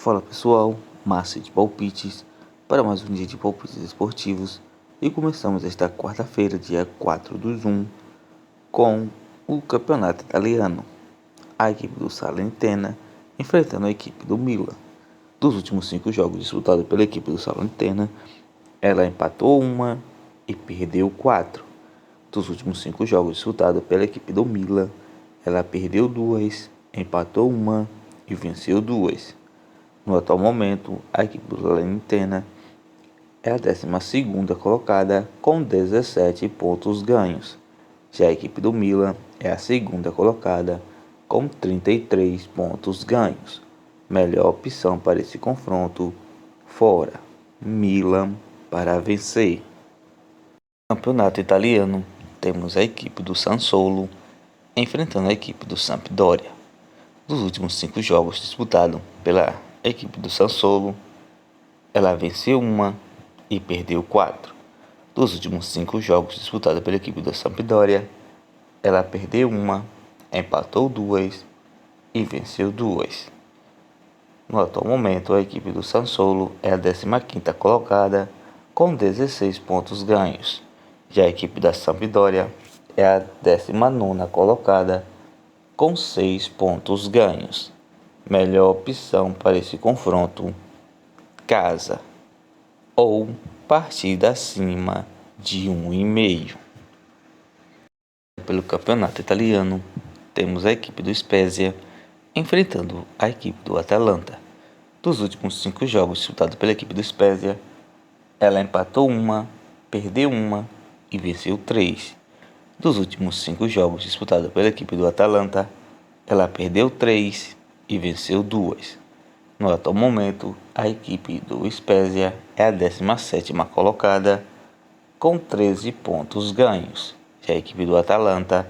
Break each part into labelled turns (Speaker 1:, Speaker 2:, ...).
Speaker 1: Fala pessoal, Márcio de Palpites, para mais um dia de palpites esportivos e começamos esta quarta-feira, dia 4/1, com o campeonato italiano. A equipe do Salernitana enfrentando a equipe do Milan. Dos últimos 5 jogos disputados pela equipe do Salernitana, ela empatou uma e perdeu 4. Dos últimos 5 jogos disputados pela equipe do Milan, ela perdeu 2, empatou uma e venceu 2. No atual momento, a equipe do Salernitana é a 12ª colocada com 17 pontos ganhos. Já a equipe do Milan é a 2ª colocada com 33 pontos ganhos. Melhor opção para esse confronto, fora. Milan para vencer. No campeonato italiano, temos a equipe do Sassuolo enfrentando a equipe do Sampdoria. Dos últimos 5 jogos disputados pela equipe do Sassuolo, ela venceu uma e perdeu 4. Dos últimos 5 jogos disputados pela equipe do Sampdoria, ela perdeu uma, empatou 2 e venceu 2. No atual momento, a equipe do Sassuolo é a 15ª colocada com 16 pontos ganhos. Já a equipe da Sampdoria é a 19ª colocada com 6 pontos ganhos. Melhor opção para esse confronto, casa ou partida acima de 1,5. Pelo campeonato italiano, temos a equipe do Spezia enfrentando a equipe do Atalanta. Dos últimos 5 jogos disputados pela equipe do Spezia, ela empatou uma, perdeu uma e venceu 3. Dos últimos 5 jogos disputados pela equipe do Atalanta, ela perdeu 3 e venceu 2. No atual momento, a equipe do Spezia é a 17ª colocada com 13 pontos ganhos. Já a equipe do Atalanta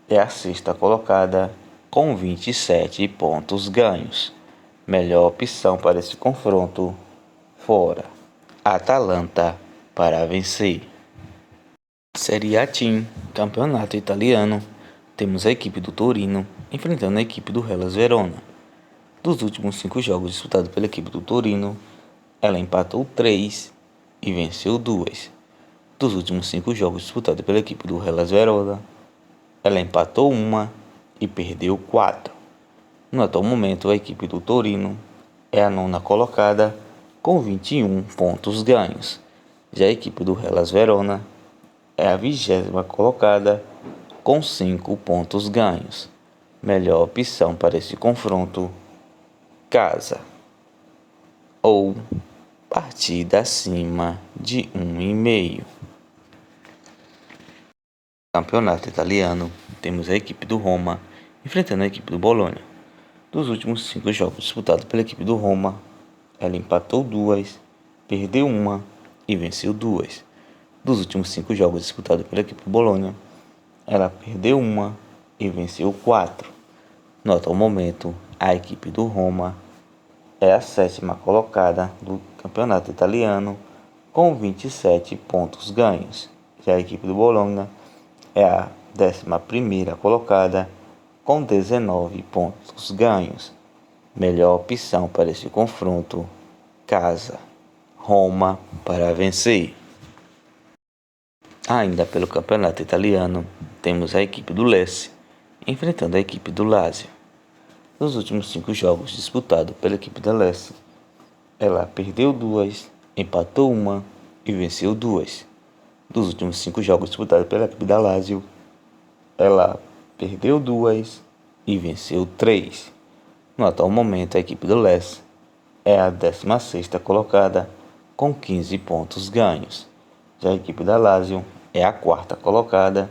Speaker 1: é a 6ª colocada com 27 pontos ganhos. Melhor opção para esse confronto, fora. Atalanta para vencer. Série A Team, campeonato italiano, temos a equipe do Torino enfrentando a equipe do Hellas Verona. Dos últimos 5 jogos disputados pela equipe do Torino, ela empatou 3 e venceu 2. Dos últimos 5 jogos disputados pela equipe do Hellas Verona, ela empatou uma e perdeu 4. No atual momento, a equipe do Torino é a 9ª colocada com 21 pontos ganhos. Já a equipe do Hellas Verona é a 20ª colocada com 5 pontos ganhos. Melhor opção para esse confronto, casa ou partida acima de 1,5. Campeonato italiano, temos a equipe do Roma enfrentando a equipe do Bolonha. Dos últimos 5 jogos disputados pela equipe do Roma, ela empatou 2, perdeu uma e venceu 2. Dos últimos 5 jogos disputados pela equipe do Bolonha, ela perdeu uma e venceu 4. No atual momento, a equipe do Roma é a 7ª colocada do campeonato italiano com 27 pontos ganhos. Já a equipe do Bologna é a 11ª colocada com 19 pontos ganhos. Melhor opção para esse confronto, casa, Roma para vencer. Ainda pelo campeonato italiano, temos a equipe do Lecce enfrentando a equipe do Lazio. Nos últimos 5 jogos disputados pela equipe da Lecce, ela perdeu 2, empatou uma e venceu 2. Dos últimos 5 jogos disputados pela equipe da Lazio, ela perdeu 2 e venceu 3. No atual momento, a equipe do Lecce é a 16ª colocada com 15 pontos ganhos. Já a equipe da Lazio é a 4ª colocada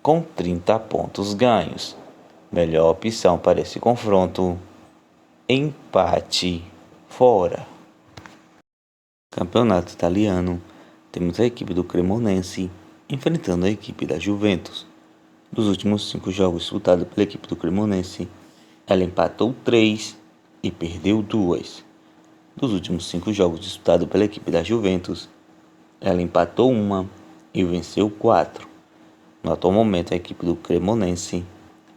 Speaker 1: com 30 pontos ganhos. Melhor opção para esse confronto, empate fora. Campeonato italiano, temos a equipe do Cremonense enfrentando a equipe da Juventus. Dos últimos 5 jogos disputados pela equipe do Cremonense, ela empatou 3 e perdeu 2. Dos últimos 5 jogos disputados pela equipe da Juventus, ela empatou uma e venceu 4. No atual momento, a equipe do Cremonense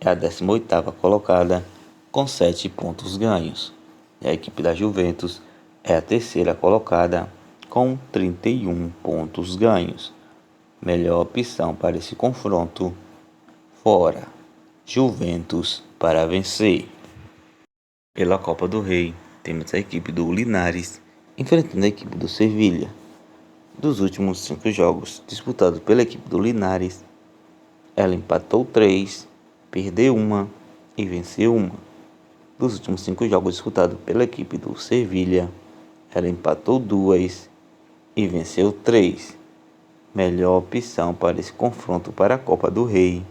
Speaker 1: é a 18ª colocada com 7 pontos ganhos. E a equipe da Juventus é a terceira colocada com 31 pontos ganhos. Melhor opção para esse confronto: fora. Juventus para vencer. Pela Copa do Rei, temos a equipe do Linares enfrentando a equipe do Sevilha. Dos últimos 5 jogos disputados pela equipe do Linares, ela empatou 3, perdeu 1 e venceu 1. Dos últimos 5 jogos disputados pela equipe do Sevilha, ela empatou 2 e venceu 3. Melhor opção para esse confronto para a Copa do Rei: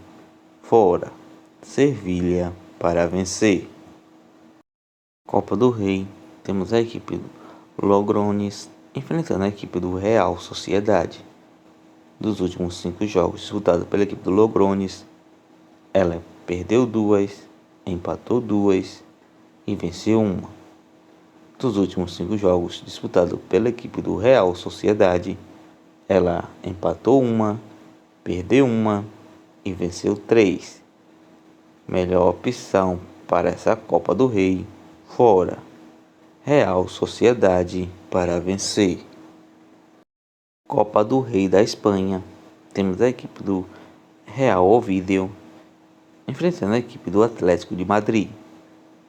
Speaker 1: fora. Sevilha para vencer. Copa do Rei, temos a equipe do Logroñés enfrentando a equipe do Real Sociedade. Dos últimos 5 jogos disputados pela equipe do Logroñés, ela perdeu 2, empatou 2 e venceu 1. Dos últimos 5 jogos disputados pela equipe do Real Sociedade, ela empatou 1, perdeu 1 e venceu 3. Melhor opção para essa Copa do Rei: fora. Real Sociedade para vencer. Copa do Rei da Espanha, temos a equipe do Real Oviedo enfrentando a equipe do Atlético de Madrid.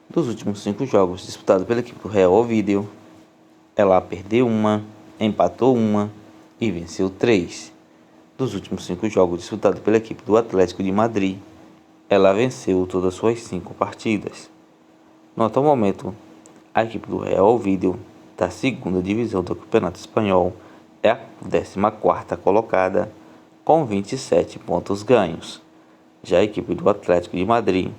Speaker 1: Dos últimos 5 jogos disputados pela equipe do Real Oviedo, ela perdeu 1, empatou 1 e venceu 3. Dos últimos 5 jogos disputados pela equipe do Atlético de Madrid, ela venceu todas as suas 5 partidas. No atual momento, a equipe do Real Oviedo, da segunda divisão do Campeonato Espanhol, é a 14ª colocada com 27 pontos ganhos. Já a equipe do Atlético de Madrid,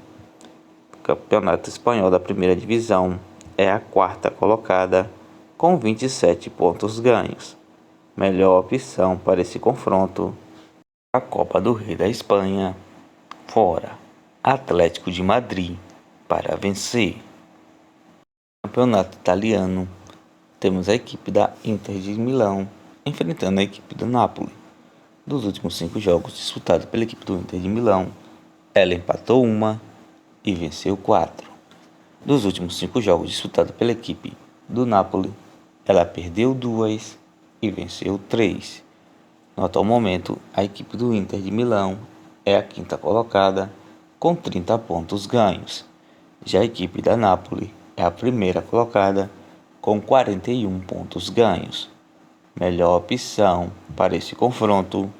Speaker 1: do Campeonato Espanhol da primeira divisão, é a 4ª colocada com 27 pontos ganhos. Melhor opção para esse confronto: a Copa do Rei da Espanha, fora. Atlético de Madrid para vencer. Campeonato Italiano, temos a equipe da Inter de Milão enfrentando a equipe do Napoli. Dos últimos 5 jogos disputados pela equipe do Inter de Milão, ela empatou 1 e venceu 4. Dos últimos 5 jogos disputados pela equipe do Napoli, ela perdeu 2 e venceu 3. No atual momento, a equipe do Inter de Milão é a 5ª colocada com 30 pontos ganhos. Já a equipe da Napoli é a primeira colocada com 41 pontos ganhos. Melhor opção para esse confronto: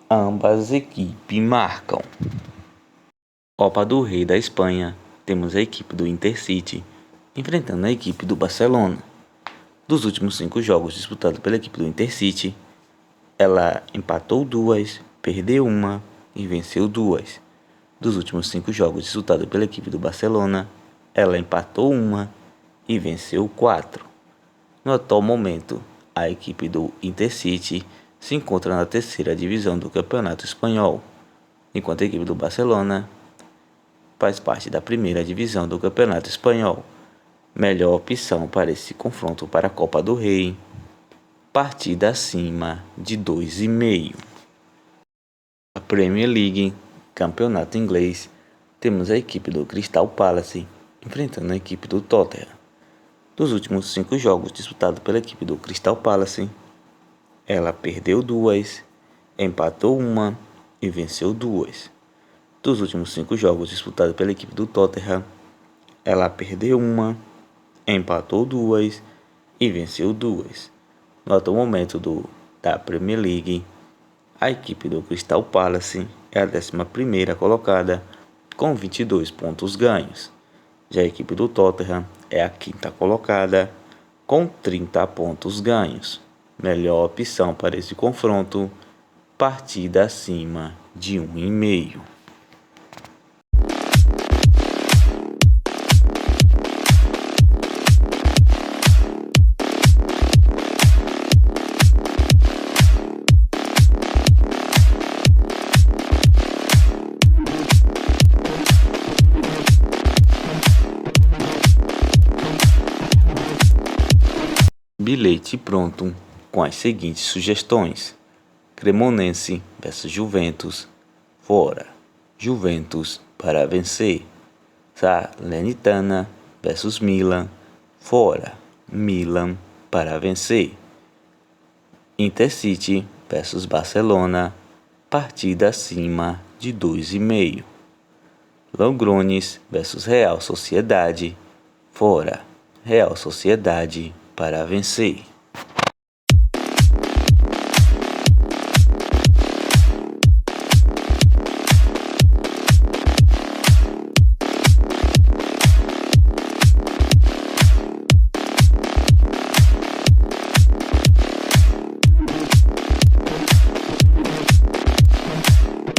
Speaker 1: ambas equipes marcam. Copa do Rei da Espanha, temos a equipe do Intercity enfrentando a equipe do Barcelona. Dos últimos 5 jogos disputados pela equipe do Intercity, ela empatou 2, perdeu 1 e venceu 2. Dos últimos 5 jogos disputados pela equipe do Barcelona, ela empatou 1 e venceu 4. No atual momento, a equipe do Intercity se encontra na terceira divisão do Campeonato Espanhol, enquanto a equipe do Barcelona faz parte da primeira divisão do Campeonato Espanhol. Melhor opção para esse confronto para a Copa do Rei: partida acima de 2,5. A Premier League, campeonato inglês, temos a equipe do Crystal Palace enfrentando a equipe do Tottenham. Dos últimos 5 jogos disputados pela equipe do Crystal Palace, ela perdeu 2, empatou 1 e venceu 2. Dos últimos 5 jogos disputados pela equipe do Tottenham, ela perdeu 1, empatou 2 e venceu 2. No atual momento da Premier League, a equipe do Crystal Palace é a 11ª colocada com 22 pontos ganhos. Já a equipe do Tottenham é a 5ª colocada com 30 pontos ganhos. Melhor opção para esse confronto: partida acima de 1,5. Bilhete pronto com as seguintes sugestões: Cremonense versus Juventus, fora. Juventus para vencer. Salernitana versus Milan, fora. Milan para vencer. Intercity versus Barcelona, partida acima de 2,5. Logroñés versus Real Sociedade, fora. Real Sociedade para vencer.